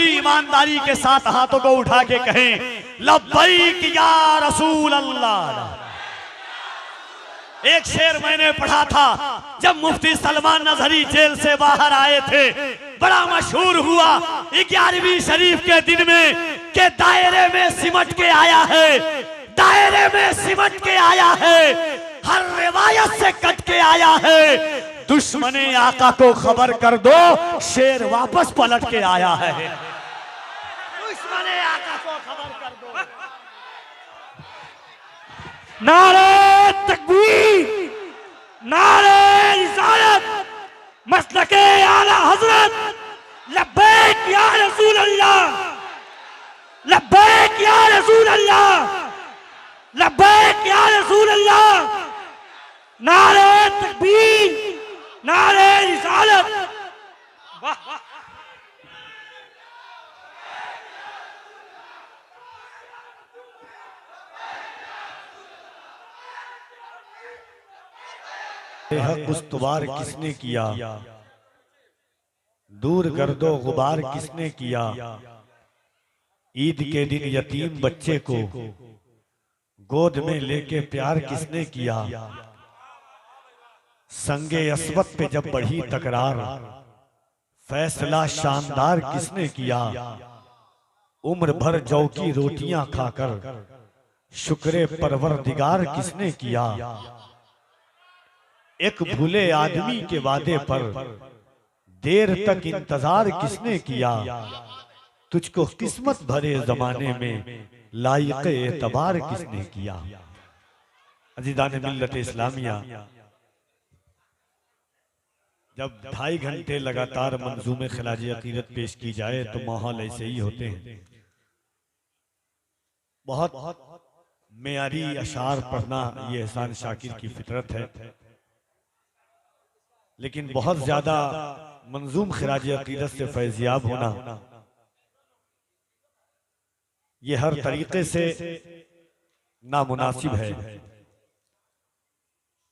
पूरी ईमानदारी के साथ हाथों को उठा के कहें लब्बैक या रसूल अल्लाह। एक शेर मैंने पढ़ा था जब मुफ्ती सलमान नजरी जेल से बाहर आए थे, बड़ा मशहूर हुआ 11वीं शरीफ के दिन में के दायरे में सिमट के आया है, दायरे में सिमट के आया है, हर रिवायत से कट के आया है। दुश्मने आका को खबर कर दो, शेर वापस पलट के आया है। दुश्मने आका को खबर कर दो। नारे तकबीर, नारे रिसालत, मसलके आला हजरत, लब्बैक या रसूल अल्लाह, लब्बैक या रसूल अल्लाह, लब्बैक या रसूल अल्लाह। नारे तकबीर, नारे रिसालत। वाह हक उस्तवार किसने किया, दूर गर्दो गुबार किसने किया। ईद के दिन यतीम बच्चे को गोद में लेके प्यार किसने किया। संगे अस्वत पे जब बढ़ी तकरार, फैसला शानदार किसने किया। उम्र भर जौ की रोटियां खाकर शुक्रे परवरदिगार किसने किया। एक भूले आदमी के वादे पर देर तक इंतजार किसने किया। तुझको किस्मत भरे जमाने में लायक एतबार किसने किया। अजीज़ान मिल्लत इस्लामिया, जब 2.5 घंटे लगातार मंजूमे खिलाज अकीदत पेश की जाए तो माहौल ऐसे ही होते हैं। बहुत मेयारी अशार पढ़ना ये एहसान शाकिर की फितरत है, लेकिन बहुत ज्यादा मंजूम खिराज अकीदत से फैजियाब होना ये हर तरीके से नामुनासिब है।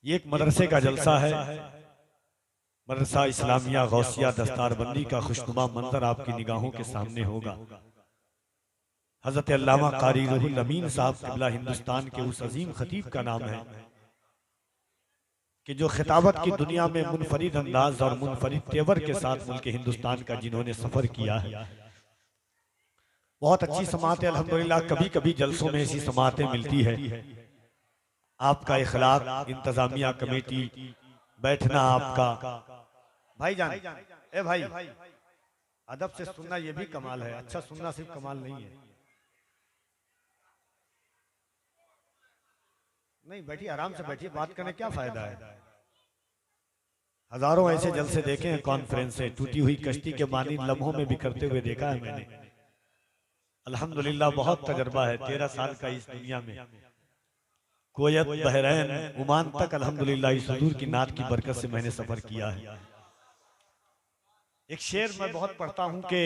ये एक मदरसे का जलसा है, मदरसा इस्लामिया गौसिया दस्तारबंदी का खुशनुमा मंजर आपकी निगाहों के सामने होगा। हजरत अल्लामा कारी रुहुल अमीन साहब क़िबला हिंदुस्तान के उस अजीम खतीब का नाम है कि जो खिताबत की दुनिया में मुनफरिद अंदाज और मुनफरिद तेवर के साथ मुल्क हिंदुस्तान का जिन्होंने सफर किया है। बहुत अच्छी समातें अल्हम्दुलिल्लाह, कभी कभी जलसों में ऐसी समातें मिलती है। आपका इखलाक, इंतजामिया कमेटी, बैठना आपका भाईजान, ए भाई अदब से सुनना ये भी कमाल है। अच्छा सुनना सिर्फ कमाल नहीं है। नहीं बैठिए, आराम से बैठिए, बात करने क्या फायदा है। हजारों ऐसे जलसे देखे हैं, कॉन्फ्रेंस से टूटी हुई कश्ती के मानी लम्हों में बिखरते हुए देखा है मैंने। अल्हम्दुलिल्लाह बहुत तजर्बा है 13 साल का इस दुनिया में। कोयत, बहरैन, ओमान तक अल्हम्दुलिल्लाह इस हुजूर की नात की बरकत से मैंने सफर किया है। एक शेर मैं बहुत पढ़ता हूं कि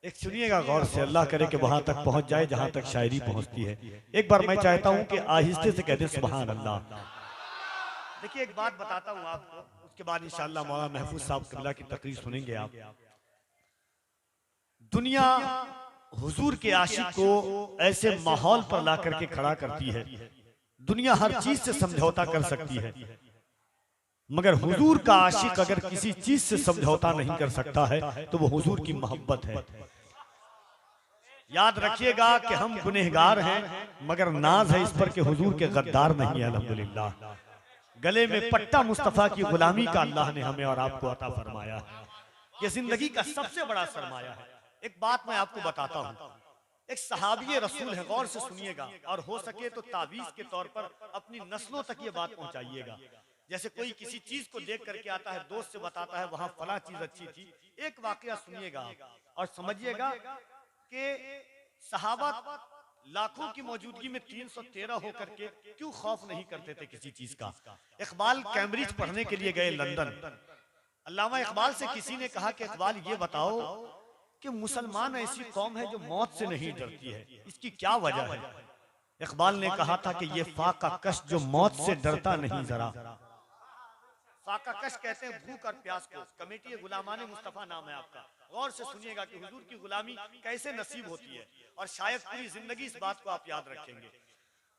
एक सुनिएगा गौर से, अल्लाह करे कि वहां तक पहुंच जाए जहां तक शायरी पहुंचती है। एक बार मैं चाहता हूं कि आहिस्ते से कह दें सुभान अल्लाह। देखिए एक बात बताता हूं आपको, उसके बाद इंशाअल्लाह मौलाना महफूज साहब क़िबला की तकरीर सुनेंगे आप। दुनिया हुजूर के आशिक को ऐसे माहौल पर ला करके खड़ा करती है। दुनिया हर चीज से समझौता कर सकती है, मगर हुजूर का आशिक अगर किसी चीज से समझौता नहीं कर सकता है तो वो हुजूर की मोहब्बत है। याद रखिएगा कि हम गुनहगार हैं, मगर नाज है इस पर कि हुजूर के गद्दार नहीं है। अल्हम्दुलिल्लाह गले में पट्टा मुस्तफा की गुलामी का अल्लाह ने हमें और आपको अता फरमाया है। ये जिंदगी का सबसे बड़ा सरमाया है। एक बात मैं आपको बताता हूँ, एक सहाबी रसूल है, गौर से सुनिएगा और हो सके तो तावीज के तौर पर अपनी नस्लों तक ये बात पहुंचाइएगा। जैसे कोई किसी चीज को देख करके आता है, दोस्त से बताता है वहां फला चीज अच्छी थी। एक वाकया सुनिएगा और समझिएगा कि सहाबा लाखों की मौजूदगी में 313 होकर के क्यों खौफ नहीं करते थे किसी चीज का। इकबाल कैम्ब्रिज पढ़ने के लिए गए लंदन। अल्लामा इकबाल से किसी ने कहा कि इकबाल ये बताओ कि मुसलमान ऐसी कौम है जो मौत से नहीं डरती है, इसकी क्या वजह है। इकबाल ने कहा था कि ये फाका कश जो मौत से डरता नहीं, जरा फाका कश कहते हैं भूख और प्यास को। कमेटी गुलामान मुस्तफा नाम है आपका, गौर से सुनिएगा कि हुजूर की गुलामी कैसे नसीब होती है, और शायद पूरी जिंदगी इस बात को आप याद रखेंगे।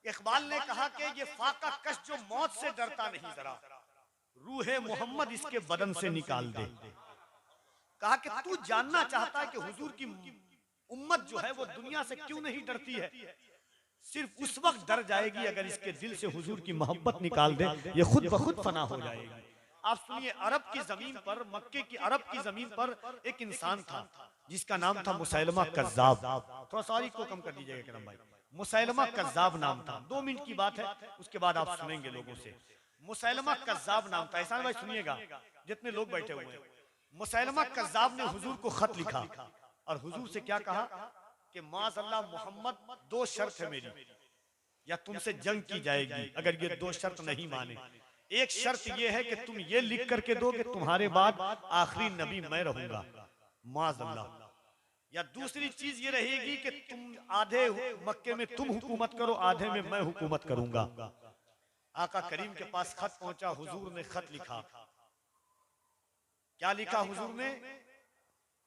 इकबाल ने कहा कि ये फाका कश जो मौत से डरता नहीं, जरा रूहे मोहम्मद इसके बदन से निकाल दे। कहा कि तू जानना चाहता है कि हुजूर की उम्मत जो है वो दुनिया से क्यों नहीं डरती है, सिर्फ उस वक्त डर जाएगी अगर इसके दिल से हुजूर की मोहब्बत निकाल दे, ये खुद ब खुद फना हो जाएगी। आप सुनिए, अरब की जमीन पर, मक्के की अरब की जमीन पर एक इंसान था जिसका नाम था मुसैलमा कज़्ज़ाब। थोड़ा सॉरी को कम कर दीजिएगा करम भाई, मुसैलमा कज़्ज़ाब नाम था। 2 मिनट की बात है, उसके बाद आप सुनेंगे लोगों से। मुसैलमा कज़्ज़ाब नाम था। एहसान भाई सुनिएगा, जितने लोग बैठे हुए हैं, मुसैलमा कज़्ज़ाब ने हुजूर को खत लिखा और हुजूर से क्या कहा कि माज़अल्लाह मोहम्मद 2 शर्त है मेरी, या तुमसे जंग की जाएगी अगर ये 2 शर्त नहीं माने। एक शर्त ये है कि तुम ये लिख करके दो कि तुम्हारे बाद आखिरी नबी मैं रहूंगा, माज़अल्लाह। या दूसरी चीज ये रहेगी कि तुम आधे मक्के में तुम हुकूमत करो, आधे में मैं हुकूमत करूंगा। आका करीम के पास खत पहुंचा, हुजूर ने खत लिखा। क्या लिखा हुजूर ने?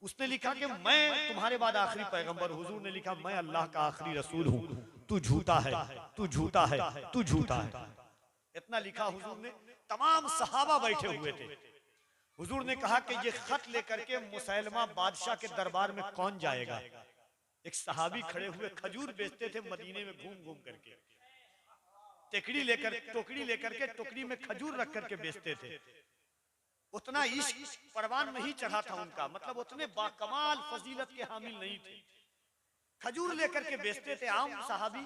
उसने लिखा कि मैं तुम्हारे बाद आखिरी पैगंबर। हुजूर ने लिखा मैं अल्लाह का आखिरी रसूल हूं, तू झूठा है, तू झूठा है, तू झूठा है। इतना लिखा हुजूर ने। तमाम सहाबा बैठे हुए थे। हुजूर ने कहा कि ये खत लेकर के मुसैलमा बादशाह के दरबार में कौन जाएगा? एक सहाबी खड़े हुए, खजूर बेचते थे मदीने में घूम घूम करके, टोकरी लेकर के टोकरी में खजूर रख करके बेचते थे। उतना इश्क परवान नहीं चढ़ा था उनका, मतलब उतने बाकमाल फजीलत के हामिल नहीं थे। खजूर लेकर के बेचते थे आम सहाबी।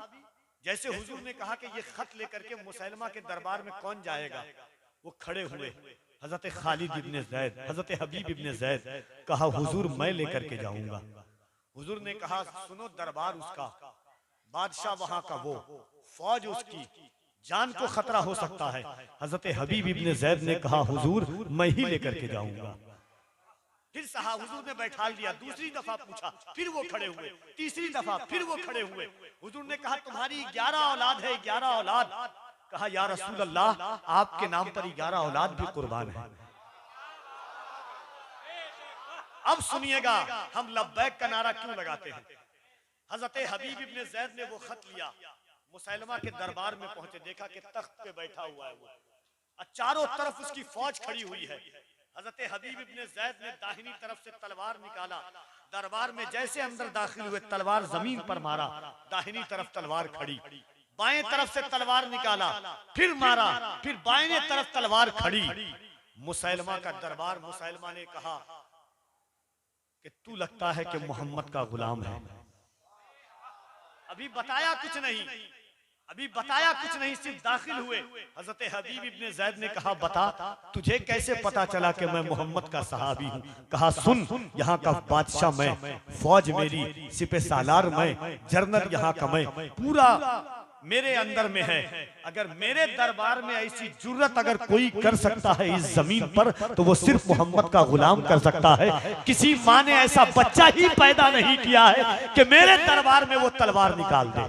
जैसे हुजूर ने कहा कि ये खत लेकर के मुसैलमा के दरबार में कौन जाएगा, वो खड़े हुए। हजरत खालिद इब्ने ज़ैद, हजरत हबीब इब्ने ज़ैद, कहा हुजूर मैं लेकर के जाऊंगा। हुजूर ने कहा सुनो, दरबार उसका, बादशाह वहां का, वो फौज उसकी, जान को खतरा हो सकता है। हजरत हबीब इब्ने ज़ैद ने कहा हुजूर मैं ही लेकर के जाऊंगा। फिर हुजूर ने बैठा दिया। दूसरी दफा पूछा, फिर वो खड़े हुए। तीसरी दफा फिर वो खड़े हुए। हुजूर ने कहा तुम्हारी 11 औलाद है, 11 औलाद। कहा या रसूल अल्लाह, आपके नाम पर 11 औलाद भी कुर्बान है। अब सुनिएगा हम लब्बैक का नारा क्यों लगाते हैं। हजरत हबीब इब्ने ज़ैद ने वो खत लिया, मुसैलमा के दरबार में पहुंचे, देखा कि तख्त पे बैठा हुआ है वो, और चारों तरफ उसकी फौज खड़ी हुई है। हजरत हबीब इब्ने ज़ैद ने दाहिनी तरफ से तलवार निकाला, दरबार में जैसे अंदर दाखिल हुए तलवार जमीन पर मारा, दाहिनी तरफ तलवार खड़ी। बाएं तरफ से तलवार निकाला, फिर मारा, फिर बाएं तरफ तलवार खड़ी। मुसैलमा का दरबार, मुसैलमा ने कहा कि तू लगता है कि मोहम्मद का गुलाम है। अभी बताया कुछ नहीं, अभी बताया कुछ नहीं, सिर्फ दाखिल हुए। हजरत हबीब इब्ने ज़ैद ने कहा बता तुझे कैसे पता चला कि मैं मोहम्मद का सहाबी हूँ? कहा सुन, यहाँ का बादशाह मैं, फौज मेरी, सिपह सालार मैं, जर्नल यहाँ का मैं, पूरा मेरे अंदर में है। अगर मेरे दरबार में ऐसी जुर्रत अगर कोई कर सकता है इस जमीन पर, तो वो सिर्फ मोहम्मद का गुलाम कर सकता है। किसी माँ ने ऐसा बच्चा ही पैदा नहीं किया है कि मेरे दरबार में वो तलवार निकाल दे।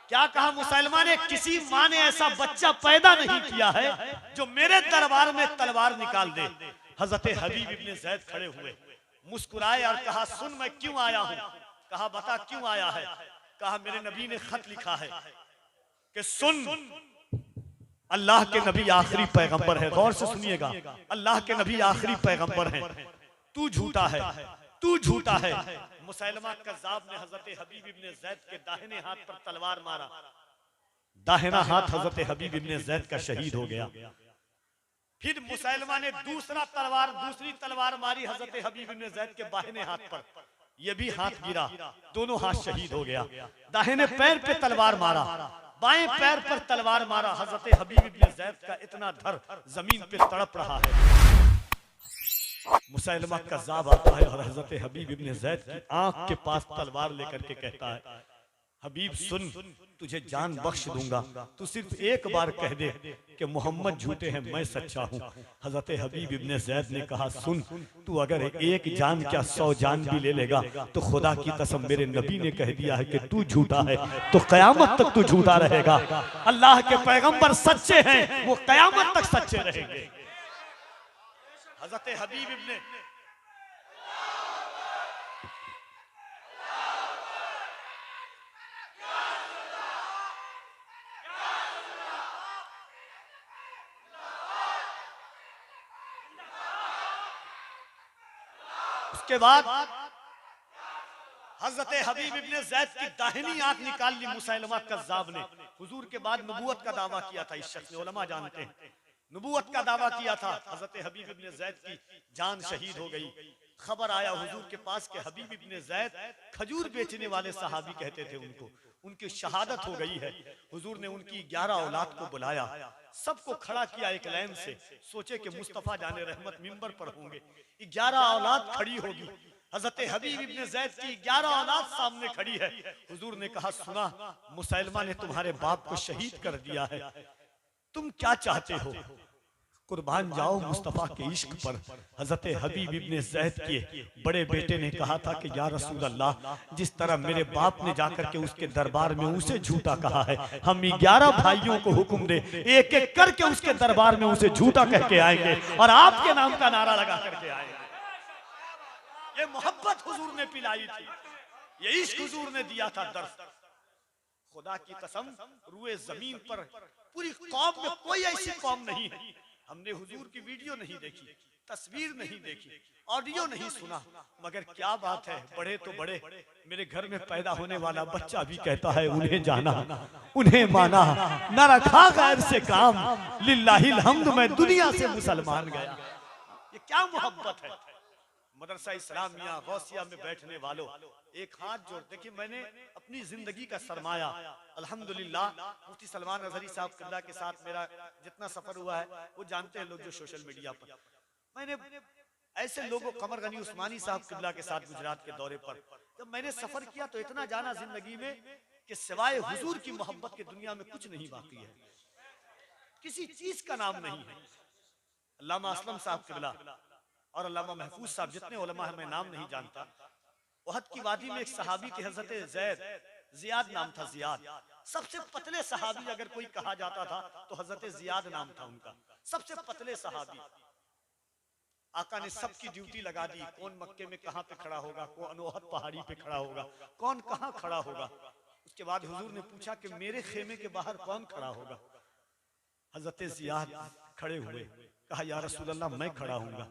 क्या कहा मुसैलमा ने? किसी माँ ने ऐसा बच्चा पैदा नहीं किया है जो मेरे दरबार में तलवार निकाल दे। हजरत हबीब इब्ने ज़ैद खड़े हुए, मुस्कुराए और कहा सुन मैं क्यों आया हूँ। कहा बता क्यों आया है। कहा मेरे नबी ने खत लिखा है कि सुन, अल्लाह के नबी आखिरी पैगंबर है। गौर से सुनिएगा, अल्लाह के नबी आखिरी पैगंबर हैं, तू झूठा है, तू झूठा है। मुसैलमा कज़्ज़ाब ने हजरत हबीब इब्ने ज़ैद के दाहिने हाथ पर तलवार मारा, दाहिना हाथ हजरत हबीब इब्ने ज़ैद का शहीद हो गया। फिर मुसैलमा ने दूसरी तलवार मारी हजरत हबीब इब्ने ज़ैद के बाहिने हाथ पर, ये भी हाथ गिरा, दोनों हाथ शहीद हो गया। दाहिने पैर पे तलवार मारा, बाएं पैर पर तलवार मारा। हजरत हबीब इब्ने ज़ैद का इतना धर जमीन पे तड़प रहा है। मुसैलमा कज़्ज़ाब आता है और हजरत हबीब इब्ने ज़ैद की आंख के पास तलवार लेकर के कहता है हबीब सुन, तुझे जान बख्श दूंगा, तू सिर्फ एक बार कह दे कि मोहम्मद झूठे हैं, मैं सच्चा हूँ। हजरत हबीब इब्ने ज़ैद ने कहा सुन, तू अगर एक जान क्या 100 जान भी ले लेगा तो खुदा की कसम मेरे नबी ने कह दिया है कि तू झूठा है तो कयामत तक तू झूठा रहेगा। अल्लाह के पैगंबर सच्चे हैं, वो कयामत तक सच्चे रहेंगे। हजरत हबीब इब्ने उसके बाद हजरत हबीब इब्ने ज़ैद की दाहिनी आंख निकाल ली मुसैलमा कज़्ज़ाब ने। हुजूर के बाद नबूवत का दावा किया था इस शख्स ने, उलमा जानते हैं, नबूवत का दावा किया था। हजरत हबीब इब्ने ज़ैद की जान शहीद हो गई। खबर आया हुजूर के पास के हबीब इब्ने ज़ैद खजूर बेचने वाले सहाबी कहते थे उनको, उनकी शहादत हो गई है। हुजूर ने उनकी 11 औलाद को बुलाया, सबको खड़ा किया एक लाइन से। सोचे कि मुस्तफा जाने रहमत मिंबर पर होंगे, 11 औलाद खड़ी होगी। हजरत हबीब इब्ने ज़ैद की 11 औलाद सामने खड़ी है। हुजूर ने कहा, सुना मुसैलमा ने तुम्हारे बाप को शहीद कर दिया है, तुम क्या चाहते हो? कुर्बान जाओ मुस्तफा के इश्क पर। हजरत हबीब इब्ने ज़ैद के बड़े बेटे ने कहा था कि या रसूल अल्लाह, जिस तरह मेरे बाप ने जाकर के उसके दरबार में उसे झूठा कहा है, हम 11 भाइयों को हुक्म दे एक एक करके उसके दरबार में उसे झूठा कह के आएंगे और आपके नाम का नारा लगा करके आएंगे। ये मोहब्बत हुजूर ने पिलाई थी, ये इश्क हुजूर ने दिया था दर्द। खुदा की कसम, रुए जमीन पर पूरी कौम में कोई ऐसी कौम नहीं है, हमने हुजूर की वीडियो नहीं देखी, तस्वीर नहीं देखी, ऑडियो नहीं सुना, मगर क्या बात है, बड़े तो बड़े, मेरे घर में पैदा होने वाला बच्चा भी कहता है उन्हें जाना, उन्हें माना, न रखा गैर से काम, लिल्लाहिल हम्द, मैं दुनिया से मुसलमान गया। ये क्या मोहब्बत है। मदरसा इस्लामिया गौसिया में बैठने वालों, एक हाथ जोड़। देखिए, मैंने अपनी जिंदगी का सरमाया अल्हम्दुलिल्लाह मुफ्ती सलमान अजहरी साहब किबला के साथ मेरा जितना सफर हुआ है वो जानते हैं लोग जो सोशल मीडिया पर। मैंने ऐसे लोगों, कमर गनी उस्मानी साहब किबला के साथ गुजरात के दौरे पर जब मैंने सफर किया तो इतना जाना जिंदगी में कि सिवाय हुजूर की मोहब्बत के दुनिया में कुछ नहीं बाकी है, किसी चीज का नाम नहीं है। अल्लामा असलम साहब किबला और अल्लामा महफूज साहब, जितने उलमा है मैं नाम नहीं जानता। उहद की वादी में एक सहाबी थे हजरत ज़ियाद नाम था, ज़ियाद सबसे पतले सहाबी अगर कोई कहा जाता था तो हजरत ज़ियाद नाम था उनका, सबसे पतले सहाबी। आका ने सबकी ड्यूटी लगा दी, कौन मक्के में कहां पे खड़ा होगा, कौन उहद पहाड़ी पे खड़ा होगा, कौन कहां खड़ा होगा। उसके बाद हुजूर ने पूछा कि मेरे खेमे के बाहर कौन खड़ा होगा। हजरत ज़ियाद खड़े हुए, कहा या रसूल अल्लाह मैं खड़ा हूंगा।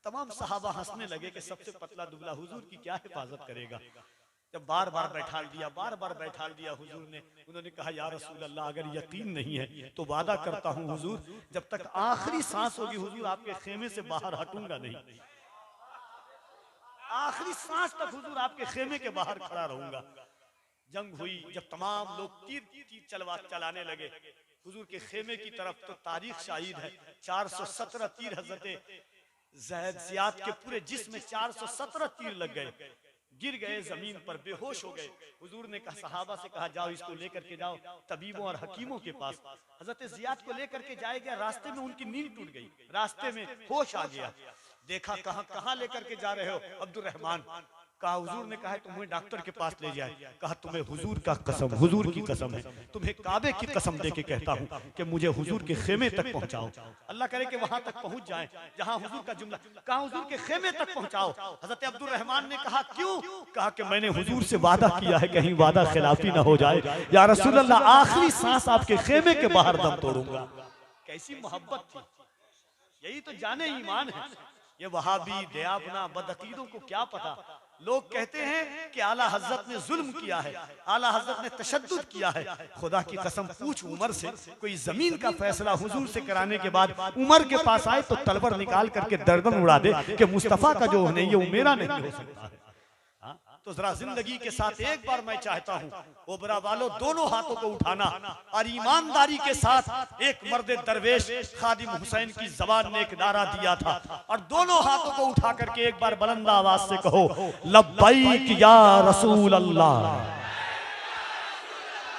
तमाम सहाबा हंसने लगे कि सबसे पतला दुबला हुजूर की क्या हिफाजत करेगा। जब बार बार बैठाल दिया हुजूर ने, उन्होंने कहा या रसूल अल्लाह अगर यकीन नहीं है तो वादा करता हूँ हुजूर, जब तक आखिरी सांस होगी हुजूर आपके खेमे से बाहर हटूंगा नहीं, आखिरी सांस तक हुजूर आपके खेमे के बाहर खड़ा रहूंगा। जंग हुई, जब तमाम लोग तीर चलाने लगे हुजूर के खेमे की तरफ, तो तारीख शाहिद है 417 तीर हजरत ज़ियाद के पूरे जिस्म में 417 तीर लग गए, गिर गए जमीन पर, बेहोश हो गए। हुजूर ने कहा सहाबा से कहा जाओ इसको लेकर के जाओ तबीबों और हकीमों के पास। हजरत ज़ियाद को लेकर के जाए गया, रास्ते में उनकी नींद टूट गई, रास्ते में होश आ गया। देखा कहां लेकर के जा रहे हो अब्दुल रहमान, कहा हुजूर ने कहा तुम्हें डॉक्टर के पास ले जाए। कहा तुम्हें हुजूर का कसम, हुजूर की कसम है, तुम्हें काबे की कसम दे के कहता हूँ कि मुझे हुजूर के खेमे तक पहुंचाओ। अल्लाह करे कि वहां तक पहुंच जाए जहां हुजूर का जुमला, कहा हुजूर के खेमे तक पहुंचाओ। हजरत अब्दुल रहमान ने कहा क्यों? कहा कि मैंने हुजूर से वादा किया है, कहीं वादा खिलाफी ना हो जाए, या रसूल अल्लाह आखिरी सांस आपके खेमे के बाहर दम तोड़ूंगा। कैसी मोहब्बत थी, यही तो जाने ईमान है। ये वहाबी दयाबना बदअकीदों को क्या पता। लोग कहते हैं कि आला हजरत ने जुल्म किया है, आला हजरत ने तशद्दुद किया है। खुदा की कसम पूछ उमर से, कोई जमीन का फैसला हुजूर से कराने के बाद उमर के पास आए तो तलवार निकाल करके गर्दन उड़ा दे कि मुस्तफा का जो नहीं है वो मेरा नहीं हो सकता है। तो जरा जिंदगी के साथ एक बार मैं चाहता हूँ ओबरा वालों, दोनों हाथों को उठाना और ईमानदारी के साथ, एक मर्द दरवेश खादिम हुसैन की जबान ने एक नारा दिया था, और दोनों हाथों को उठा करके एक बार बुलंद आवाज से कहो लब्बैक या रसूल अल्लाह।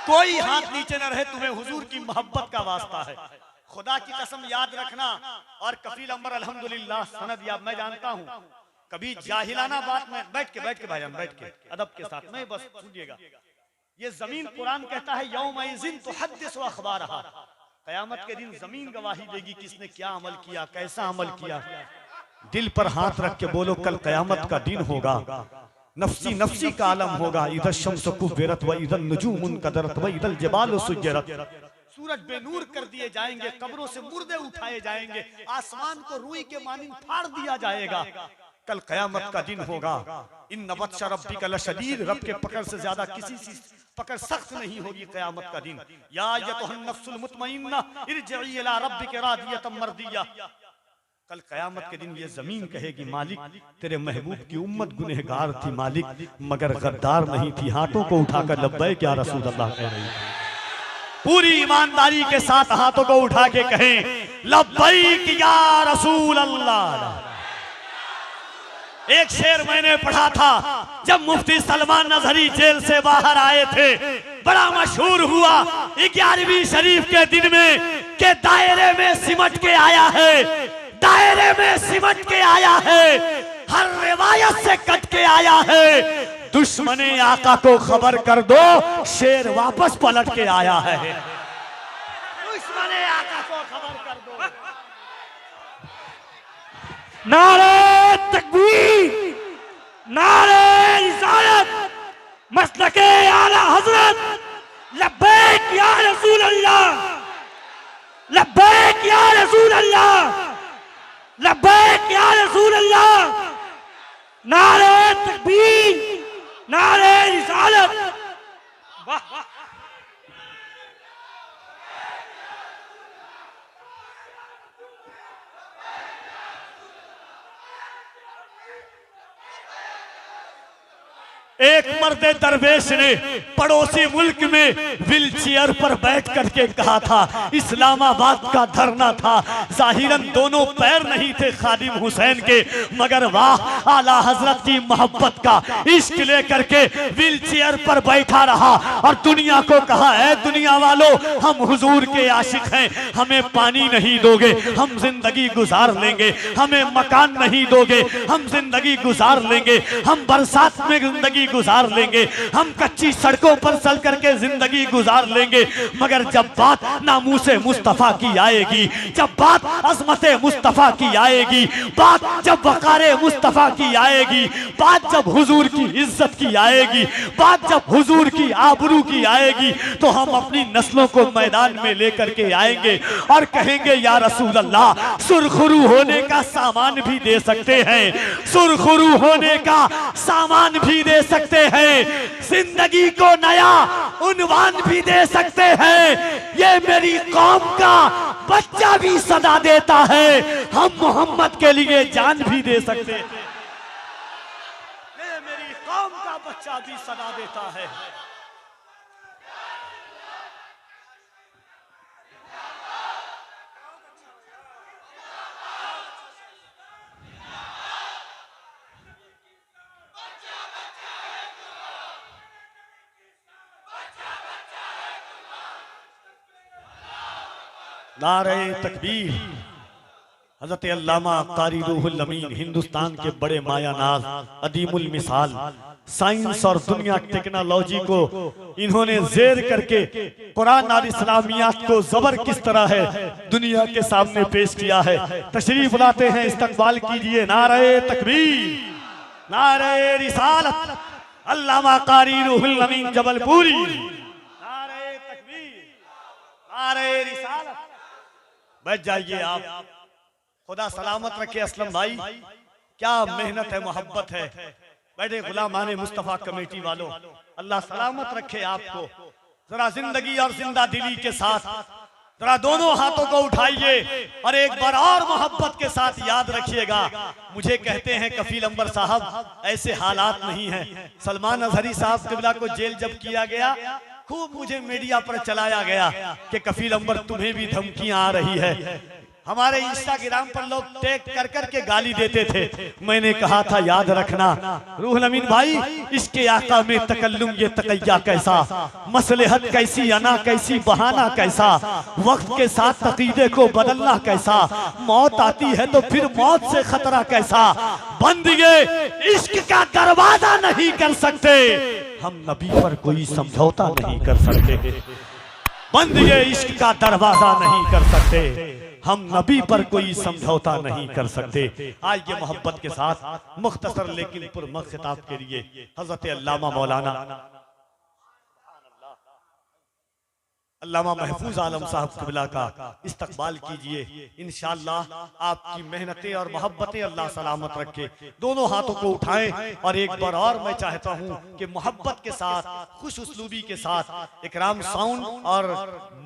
कोई हाथ नीचे न रहे, तुम्हें हुजूर की मोहब्बत का वास्ता है। खुदा की कसम याद रखना। और कफील अंबर अल्हम्दुलिल्लाह सनद याद, मैं जानता हूँ कभी जाहिलाना बात में बैठ के भाईजान बैठ के अदब के साथ, मैं बस सुनिएगा। ये जमीन कुरान कहता है यौमइज़िन तुहद्दिसु अखबारहा, कयामत के दिन जमीन गवाही देगी किसने क्या अमल किया, कैसा अमल किया। दिल पर हाथ रख के बोलो कल कयामत का दिन होगा, नफ्सी नफ्सी का आलम होगा। इधर शम्स कुव्विरत व इधर नुजूमुन कदरत व इधर जबाल सुज्जरत। सूरज बेनूर कर दिए जाएंगे, कब्रों से मुर्दे उठाए जाएंगे, आसमान को रुई के मानिंद फाड़ दिया जाएगा। कल कयामत का दिन होगा। इन्न बत्श रब्बिका लशदीद, रब के पकड़ से ज्यादा किसी की पकड़ सख्त नहीं होगी कयामत का दिन। या अय्युहन नफ्सुल मुतमइन्ना इरजिई इला रब्बिका रादियतम मर्दिया। कल कयामत के दिन ये जमीन कहेगी मालिक तेरे महबूब की उम्मत गुनहगार थी मालिक, मगर गद्दार नहीं थी। हाथों को उठाकर लब्बैक या रसूल अल्लाह कह रही है। पूरी ईमानदारी के साथ हाथों को उठा के कहें लब्बैक या रसूल अल्लाह। एक शेर मैंने पढ़ा था जब मुफ्ती सलमान नजरी जेल से बाहर आए थे, बड़ा मशहूर हुआ 11वीं शरीफ के दिन में के दायरे में सिमट के आया है, दायरे में सिमट के आया है, हर रिवायत से कट के आया है। दुश्मने आका को खबर कर दो शेर वापस पलट के आया है। दुश्मने आका को खबर कर दो। नारे तकबीर, नारे रिसालत, मसलके आला हजरत, लब्बैक या रसूल अल्लाह, लब्बैक या रसूल अल्लाह, लब्बैक या रसूल अल्लाह। नारे तकबीर, नारे रिसालत। वाह वाह। एक मर्द दरवेश ने पड़ोसी मुल्क में व्हील चेयर पर बैठ करके कहा था, इस्लामाबाद का धरना था, जाहिरन दोनों पैर नहीं थे खादिम हुसैन के, मगर वाह आला हजरत की मोहब्बत का इश्क लेकर के व्हील चेयर पर बैठा रहा और दुनिया को कहा है दुनिया वालों हम हुजूर के आशिक हैं, हमें पानी नहीं दोगे हम जिंदगी गुजार लेंगे, हमें मकान नहीं दोगे हम जिंदगी गुजार लेंगे, हम बरसात में जिंदगी गुजार लेंगे, हम कच्ची सड़कों पर चल करके जिंदगी गुजार लेंगे, मगर जब बात नामूसे मुस्तफा की आएगी, जब बात अजमते मुस्तफा की आएगी, बात जब वकारे मुस्तफा की आएगी, बात जब हुजूर की इज्जत की आएगी, बात जब हुजूर की आबरू की आएगी, तो हम अपनी नस्लों को मैदान में लेकर के आएंगे और कहेंगे या रसूल अल्लाह सुरखरू होने का सामान भी दे सकते हैं, सुरखरू होने का सामान भी दे सकते हैं, जिंदगी को नया उन्वान भी दे सकते हैं, ये मेरी कौम का बच्चा भी सदा देता है, हम मोहम्मद के लिए जान भी दे सकते हैं, ये मेरी कौम का बच्चा भी सदा देता है। नारे तकबीर। हज़रत अल्लामा कारी रूहुल अमीन हिंदुस्तान के बड़े मायानाज अदीमुल मिसाल, साइंस और दुनिया टेक्नोलॉजी को इन्होंने जेर करके कुरान और इस्लामियात को जबर किस तरह है दुनिया के सामने पेश किया है। तशरीफ लाते हैं, इस्तकबाल कीजिए। नारे तकबीर, नारे रिसालत, अल्लामा कारी रूहुल अमीन जबलपुरी। नारे तकबीर, नारे रिसालत। बैठ जाइए आप, खुदा सलामत रखे असलम भाई, क्या मेहनत है, मोहब्बत है। बैठे गुलामाने मुस्तफा कमेटी वालों, अल्लाह सलामत रखे आपको। जरा जिंदगी और जिंदा दिली के साथ जरा दोनों हाथों को उठाइए और एक बार और मोहब्बत के साथ याद रखिएगा। मुझे कहते हैं कफील अंबर साहब ऐसे हालात नहीं है। सलमान अजहरी साहब किबला को जेल जब किया गया, खूब मुझे मीडिया पर चलाया गया कि कफील अंबर तुम्हें भी धमकियां आ रही है। हमारे इंस्टाग्राम पर लोग टैग कर कर के गाली देते थे। मैंने कहा था याद रखना रूहुल अमीन भाई, इसके आका में तकल्लुम ये तकैया कैसा, मसलहत कैसी, अना कैसी, बहाना कैसा, वक्त के साथ तकीदे को बदलना कैसा, मौत आती है तो फिर मौत से खतरा कैसा, बंदे इश्क का दरवाजा नहीं कर सकते, हम नबी पर कोई समझौता नहीं कर सकते, बंदे इश्क का दरवाजा नहीं कर सकते, हम नबी पर कोई समझौता नहीं कर सकते। आइए मोहब्बत के साथ मुख्तसर लेकिन पुरमख खिताब के लिए हजरत अल्लामा मौलाना अल्लामा महफूज आलम साहब क़िबला का इस्तकबाल कीजिए। इंशाअल्लाह आपकी मेहनतें और मोहब्बतें अल्लाह सलामत रखे। दोनों हाथों को उठाएं और एक बार और मैं चाहता हूं कि मोहब्बत के साथ, खुश उसलूबी के साथ इकराम साउंड और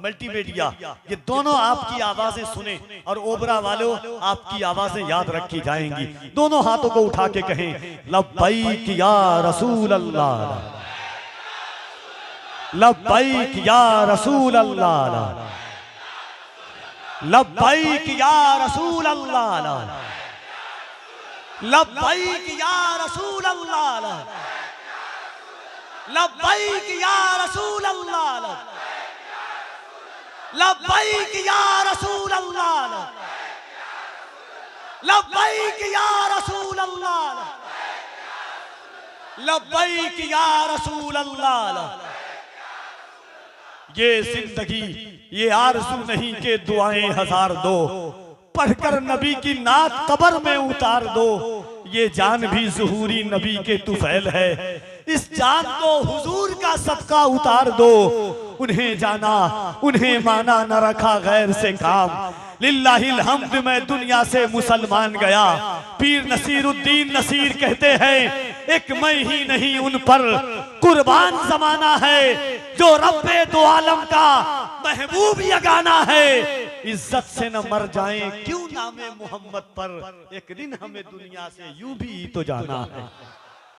मल्टीमीडिया ये दोनों आपकी आवाजें सुने और ओबरा वालों आपकी आवाजें याद रखी जाएंगी। दोनों हाथों को उठा के कहें लब्बैक या रसूल अल्लाह, लब्बैक या रसूल अल्लाह, लब्बैक या रसूल अल्लाह, लब्बैक या रसूल अल्लाह, लब्बैक या रसूल अल्लाह, लब्बैक या रसूल अल्लाह, लब्बैक या रसूल अल्लाह, लब्बैक या रसूल अल्लाह। ये जिंदगी ये आरज़ू नहीं के दुआएं हजार दो, पढ़कर नबी की नात कब्र में उतार दो। ये जान भी ज़ुहूरी नबी के तुफैल है, इस जान को हुजूर का सदका उतार दो। उन्हें जाना उन्हें माना न रखा गैर से काम, लिल्लाहिल हम्द मैं दुनिया से मुसलमान गया। पीर नसीरुद्दीन नसीर कहते हैं एक मैं ही नहीं उन पर कुर्बान जमाना है, जो रब्बे दो आलम का महबूब यगाना है। इज्जत से न मर जाएं क्यों नामे मोहम्मद पर, एक दिन हमें दुनिया से यूं भी तो जाना है।